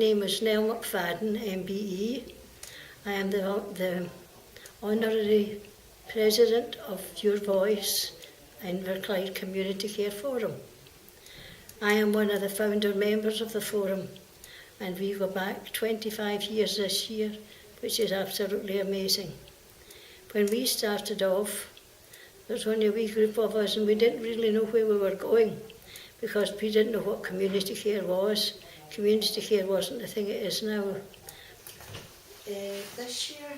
name is Nell McFadden, MBE. I am the Honorary President of Your Voice Inverclyde Community Care Forum. I am one of the founder members of the forum, and we go back 25 years this year, which is absolutely amazing. When we started off, there was only a wee group of us, and we didn't really know where we were going, because we didn't know what community care was. Community care wasn't the thing it is now. This year,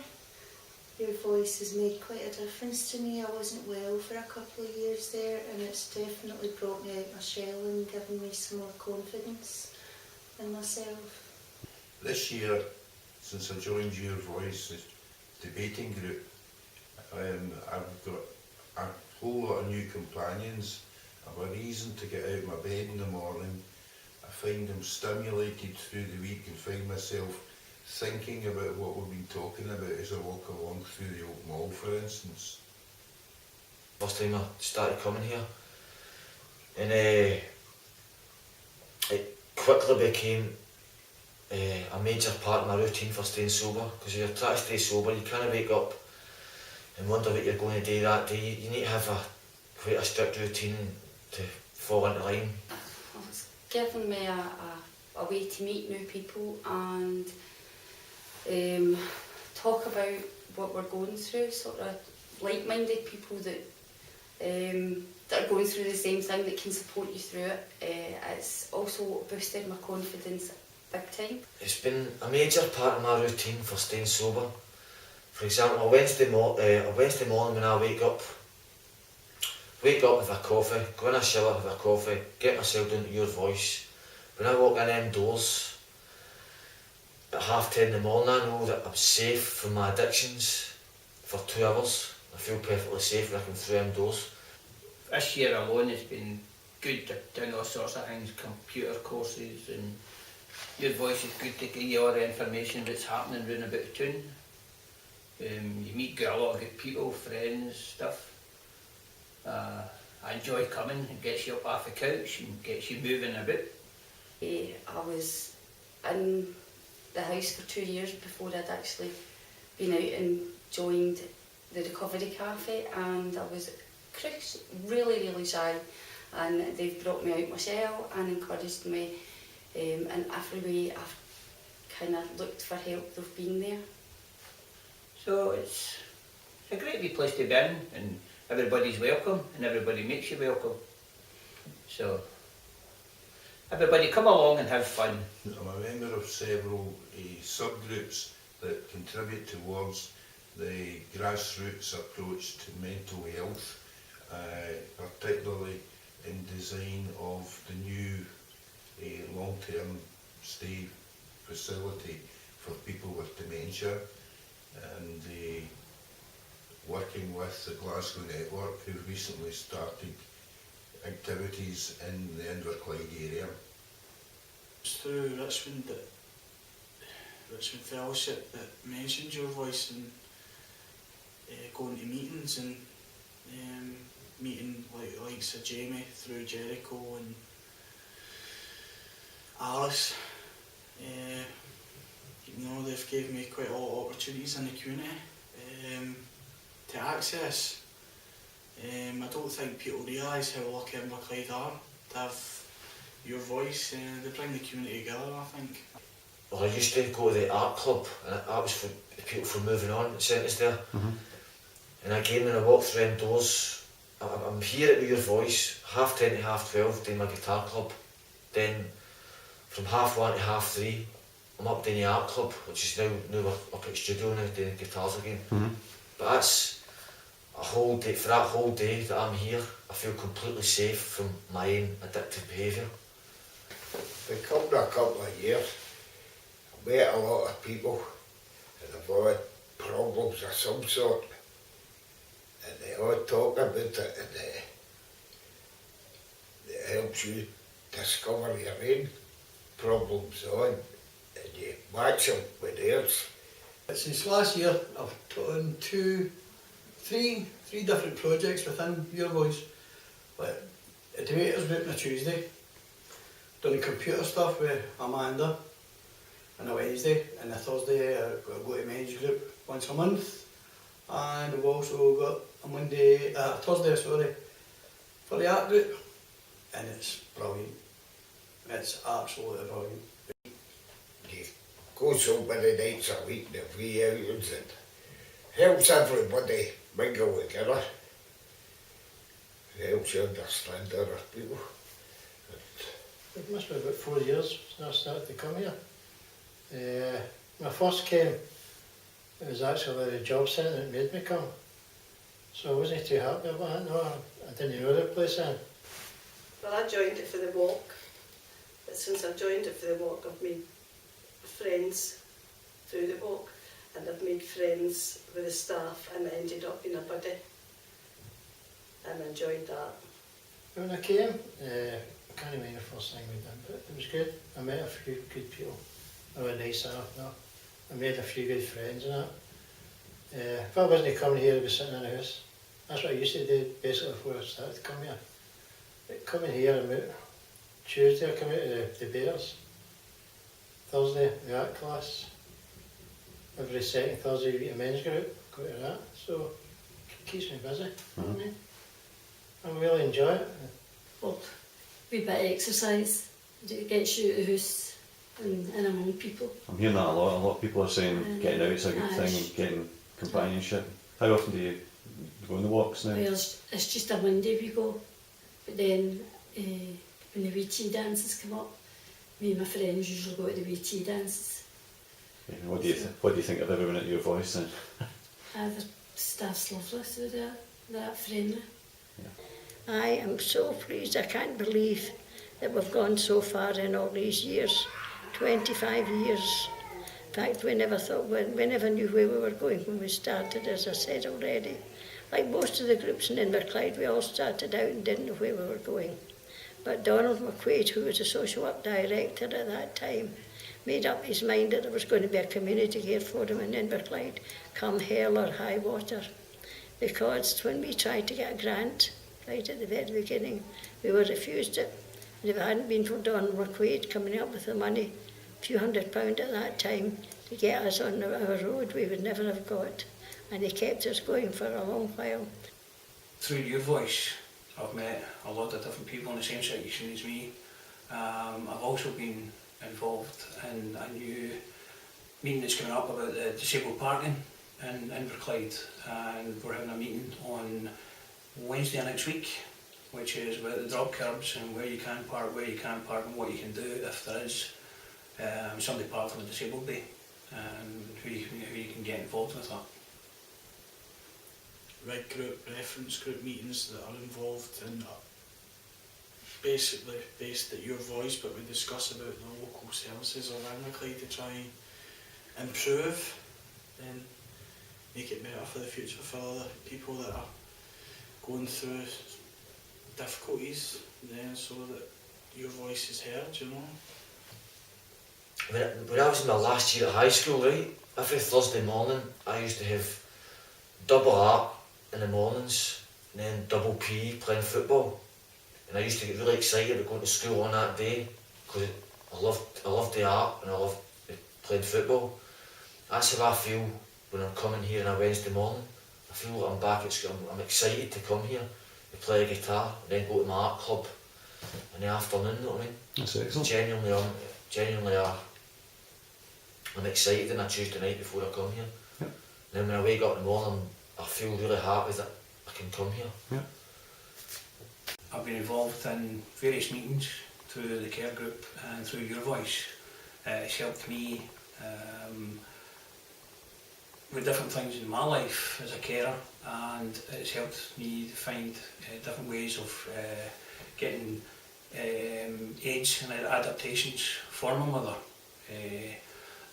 your voice has made quite a difference to me. I wasn't well for a couple of years there, and it's definitely brought me out my shell and given me some more confidence in myself. This year, since I joined Your Voice debating group, I've got a whole lot of new companions. I've a reason to get out of my bed in the morning. I find I'm stimulated through the week and find myself thinking about what we've been talking about as I walk along through the old mall, for instance. First time I started coming here, and it quickly became a major part of my routine for staying sober, because if you're trying to stay sober, you can't wake up and wonder what you're going to do that day. You need to have quite a strict routine to fall into line. It's given me a way to meet new people and talk about what we're going through, sort of like-minded people that are going through the same thing, that can support you through it. It's also boosted my confidence big time. It's been a major part of my routine for staying sober. For example, a Wednesday morning when I wake up with a coffee, go in a shower, have a coffee, get myself down to Your Voice. When I walk in them doors at 10:30 in the morning, I know that I'm safe from my addictions for 2 hours. I feel perfectly safe when I come through them doors. This year alone has been good, doing all sorts of things, computer courses, and Your Voice is good to give you all the information that's happening round about town. You meet a lot of good people, friends, stuff. I enjoy coming. It gets you up off the couch and gets you moving a bit. I was in the house for 2 years before I'd actually been out and joined the recovery cafe, and I was really shy, and they've brought me out my shell and encouraged me in every way I've kind of looked for help. They've been there. So it's a great wee place to be in, and everybody's welcome and everybody makes you welcome. So everybody come along and have fun. I'm a member of several subgroups that contribute towards the grassroots approach to mental health, particularly in design of the new long-term stay facility for people with dementia, and working with the Glasgow Network, who recently started activities in the Inverclyde area. It's through Richmond Fellowship that mentioned Your Voice, and going to meetings and meeting like Sir Jamie through Jericho and Alice. They've given me quite a lot of opportunities in the community to access. I don't think people realise how lucky Inverclyde are to have Your Voice. They bring the community together, I think. Well, I used to go to the art club, and that was for people from moving on, centres there. And again, when I walk through them doors, I'm here at Your Voice, 10:30 to 12:30 doing my guitar club. Then from 1:30 to 3:30, I'm up doing the art club, which is now we're up at the studio now doing guitars again. But that's a whole day. For that whole day that I'm here, I feel completely safe from my own addictive behaviour. I've come for a couple of years. I've met a lot of people, and they've all had problems of some sort, and they all talk about it, and it helps you discover your own problems on, and you match them with theirs. Since last year, I've put on three different projects within Your Voice. But the Debaters group on a Tuesday, done computer stuff with Amanda, on a Wednesday, and a Thursday I go to men's group once a month, and we've also got a Thursday, for the art group, and it's brilliant. It's absolutely brilliant. You go so many nights a week in the wee outings and helps everybody mingle together. It helps you understand other people. It must be about 4 years since I started to come here. When I first came, it was actually the job centre that made me come. So I wasn't too happy about it. No, I didn't know the place then. Well, I joined it for the walk, but since I've joined it for the walk, I've made friends through the walk, and I've made friends with the staff, and I ended up being a buddy, and I enjoyed that. When I came, I can't remember the first thing we did, but it was good. I met a few good people. They were nice enough, no. I made a few good friends and that. If I wasn't coming here, I'd be sitting in the house. That's what I used to do basically before I started to come here. But coming here, I'm out Tuesday, I come out to the Bears. Thursday, the art class. Every second Thursday, we meet a men's group, go to that. So it keeps me busy. You know what I mean? I really enjoy it. Well, a wee bit of exercise, it gets you out of the house and among people. I'm hearing that a lot. A lot of people are saying getting out is a good thing and getting companionship. How often do you go on the walks now? Well, it's just a Monday we go, but then when the wee tea dances come up, me and my friends usually go to the wee tea dances. Yeah, what do you think of everyone at Your Voice then? The staff's lovely, so they're friendly. I am so pleased. I can't believe that we've gone so far in all these years. 25 years. In fact, we never thought, we never knew where we were going when we started, as I said already. Like most of the groups in Inverclyde, we all started out and didn't know where we were going. But Donald McQuaid, who was a social work director at that time, made up his mind that there was going to be a community care forum in Inverclyde, come hell or high water. Because when we tried to get a grant, right at the very beginning, we were refused it. And if it hadn't been for Donald McQuaid coming up with the money, a few £100 at that time, to get us on our road, we would never have got. And he kept us going for a long while. Through Your Voice, I've met a lot of different people in the same situation as me. I've also been involved in a new meeting that's coming up about the disabled parking in Inverclyde, and we're having a meeting on Wednesday next week, which is about the drop curbs and where you can park, where you can't park, and what you can do if there is somebody parked on a disabled day, and who you can get involved with that. Red group, reference group meetings that are involved in basically based at Your Voice, but we discuss about the local services of Inverclyde to try and improve and make it better for the future for other people that are going through difficulties, then so that your voice is heard, you know. When I was in my last year at high school, right, every Thursday morning I used to have double art in the mornings and then double PE playing football. And I used to get really excited about going to school on that day because I loved the art and I loved playing football. That's how I feel when I'm coming here on a Wednesday morning. I feel like I'm back at school. I'm excited to come here, to play a guitar, and then go to my art club in the afternoon, you know what I mean? That's excellent. Genuinely I'm excited on a Tuesday night before I come here. Yep. And then when I wake up in the morning, I feel really happy that I can come here. Yep. I've been involved in various meetings through the care group and through Your Voice. It's helped me with different things in my life as a carer, and it's helped me find different ways of getting aids and adaptations for my mother.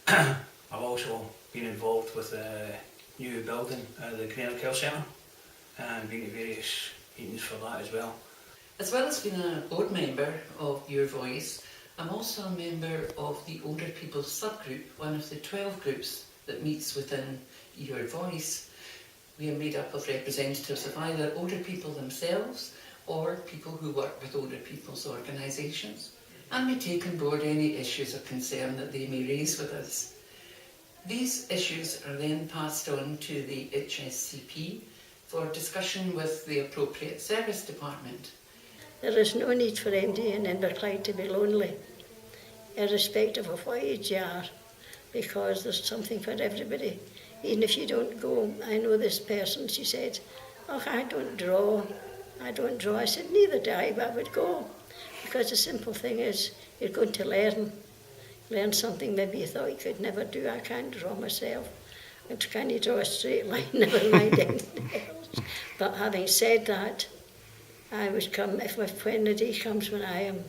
I've also been involved with a new building at the Greenock Health Centre and been to various meetings for that as well. As well as being a board member of Your Voice, I'm also a member of the Older People subgroup, one of the 12 groups that meets within Your Voice. We are made up of representatives of either older people themselves or people who work with older people's organisations. and we take on board any issues of concern that they may raise with us. These issues are then passed on to the HSCP for discussion with the appropriate service department. There is no need for MD in Inverclyde to be lonely, irrespective of what age you are, because there's something for everybody. Even if you don't go, I know this person, she said, oh, I don't draw. I said, neither do I, but I would go. Because the simple thing is, you're going to learn something maybe you thought you could never do. I can't draw myself. I can't draw a straight line, never mind anything else. But having said that, I would come, when the day comes when I am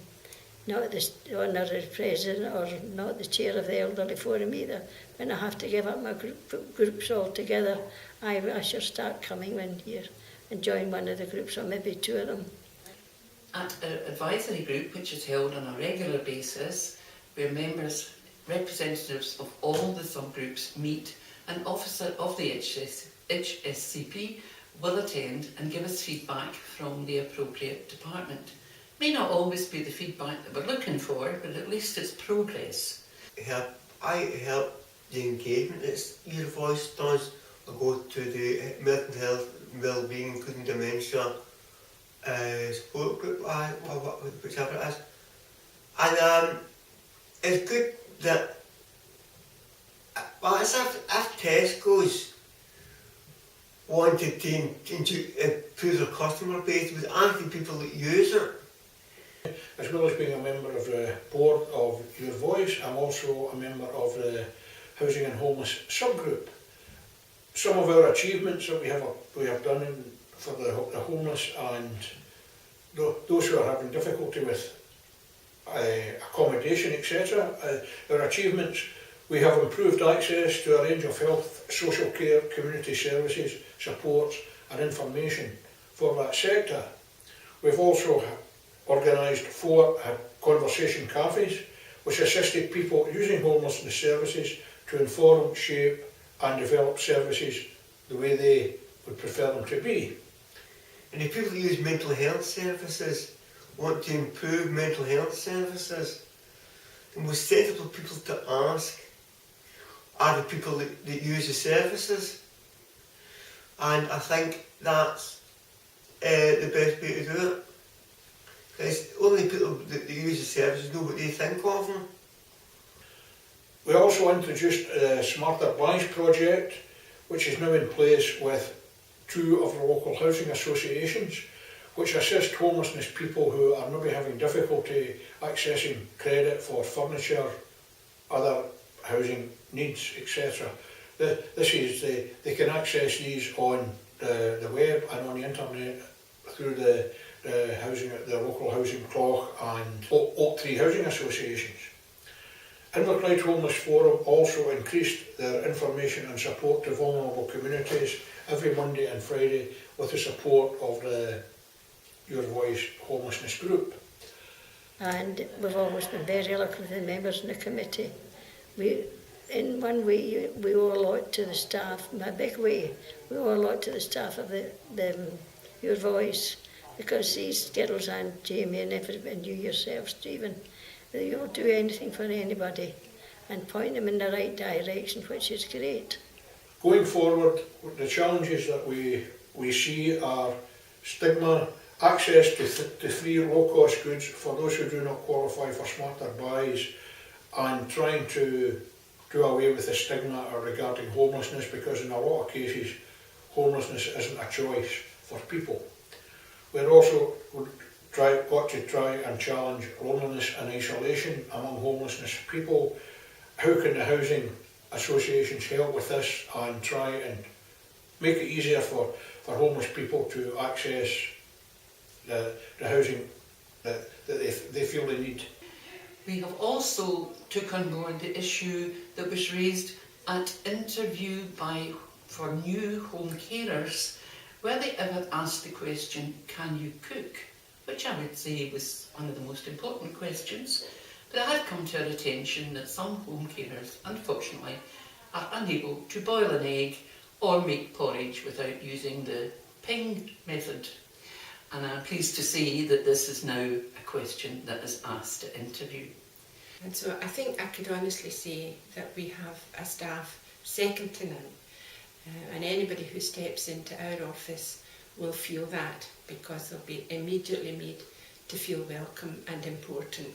not the honorary president or not the chair of the elderly forum either, when I have to give up my groups altogether, I shall start coming in here and join one of the groups, or maybe two of them. At our advisory group, which is held on a regular basis, where members, representatives of all the subgroups meet, an officer of the HSCP will attend and give us feedback from the appropriate department. May not always be the feedback that we're looking for, but at least it's progress. I help the engagement that Your Voice does. I go to the mental health, well-being, including dementia support group, whichever it is. And it's good that, well, it's if Tesco's wanted to improve their customer base with asking people that use it. As well as being a member of the board of Your Voice, I'm also a member of the Housing and Homeless subgroup. Some of our achievements that we have done for the homeless and those who are having difficulty with accommodation, etc. Our achievements: we have improved access to a range of health, social care, community services, supports and information for that sector. We've also organised 4 conversation cafes which assisted people using homelessness services to inform, shape and develop services the way they would prefer them to be. And if people use mental health services want to improve mental health services, the most sensible people to ask are the people that use the services. And I think that's the best way to do it. Because only people that use the services know what they think of them. We also introduced a Smarter Buys project, which is now in place with 2 of the local housing associations, which assist homelessness people who are maybe having difficulty accessing credit for furniture, other housing needs, etc. This is they can access these on the web and on the internet through the local housing clock and Oak Tree housing associations. Inverclyde Homeless Forum also increased their information and support to vulnerable communities every Monday and Friday with the support of the Your Voice homelessness group. And we've always been very lucky with the members in the committee. In one way, we owe a lot to the staff, in a big way. We owe a lot to the staff of the Your Voice, because these girls and Jamie and everybody, and you yourself, Stephen, you'll do anything for anybody and point them in the right direction, which is great. Going forward, the challenges that we see are stigma, access to free low-cost goods for those who do not qualify for Smarter Buys, and trying to do away with the stigma regarding homelessness, because in a lot of cases homelessness isn't a choice for people. We're also got to try and challenge loneliness and isolation among homelessness people. How can the housing associations help with this and try and make it easier for homeless people to access the housing that they feel they need? We have also took on board the issue that was raised at interview for new home carers, where they ever asked the question, can you cook? Which I would say was one of the most important questions. But it had come to our attention that some home carers, unfortunately, are unable to boil an egg or make porridge without using the ping method. And I'm pleased to say that this is now a question that is asked at interview. And so I think I could honestly say that we have a staff second to none. And anybody who steps into our office will feel that, because they'll be immediately made to feel welcome and important.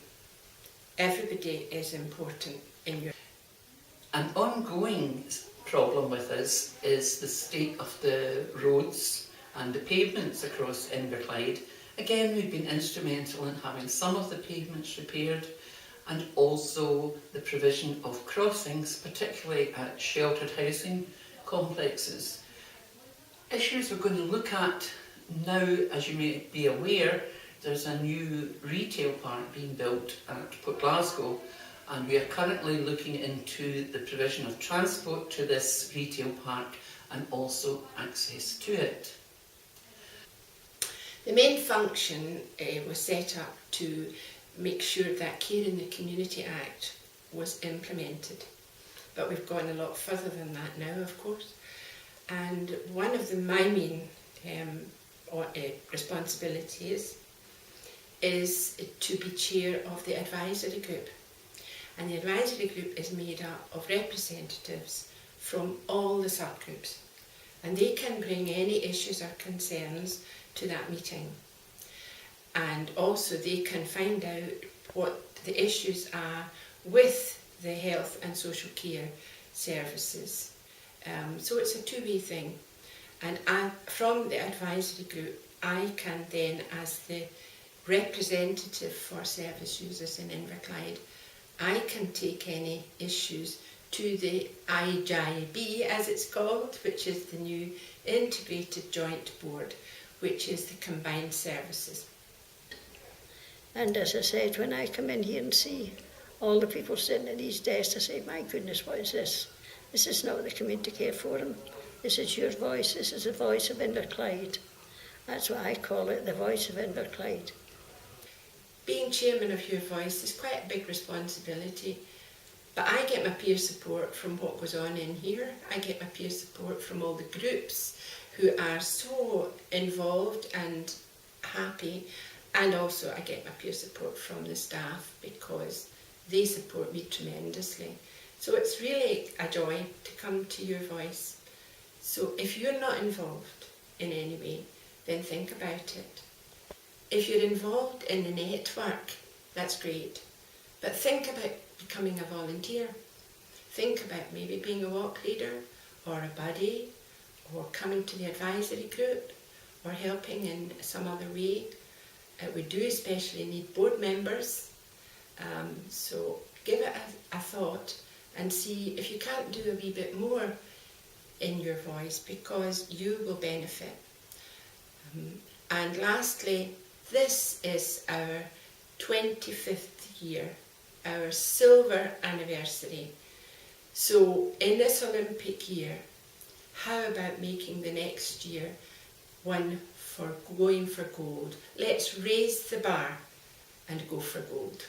Everybody is important in your... An ongoing problem with us is the state of the roads and the pavements across Inverclyde. Again, we've been instrumental in having some of the pavements repaired, and also the provision of crossings, particularly at sheltered housing complexes. Issues we're going to look at now, as you may be aware, there's a new retail park being built at Port Glasgow, and we are currently looking into the provision of transport to this retail park and also access to it. The main function was set up to make sure that Care in the Community Act was implemented. But we've gone a lot further than that now, of course. And one of my main responsibilities is to be chair of the advisory group. And the advisory group is made up of representatives from all the subgroups. And they can bring any issues or concerns to that meeting. And also they can find out what the issues are with the health and social care services. So it's a two-way thing. And from the advisory group, I can then, as the representative for service users in Inverclyde, I can take any issues to the IJB, as it's called, which is the new Integrated Joint Board, which is the combined services. And as I said, when I come in here and see all the people sitting at these desks, I say, my goodness, what is this? This is not the Community Care Forum. This is your voice. This is the voice of Inverclyde. That's what I call it, the voice of Inverclyde. Being chairman of Your Voice is quite a big responsibility, but I get my peer support from what goes on in here. I get my peer support from all the groups who are so involved and happy, and also I get my peer support from the staff because they support me tremendously. So it's really a joy to come to Your Voice. So if you're not involved in any way, then think about it. If you're involved in the network, that's great. But think about becoming a volunteer. Think about maybe being a walk leader or a buddy or coming to the advisory group or helping in some other way. We do especially need board members. So give it a thought and see if you can't do a wee bit more in Your Voice, because you will benefit. And lastly, this is our 25th year, our silver anniversary. So in this Olympic year, how about making the next year one for going for gold? Let's raise the bar and go for gold.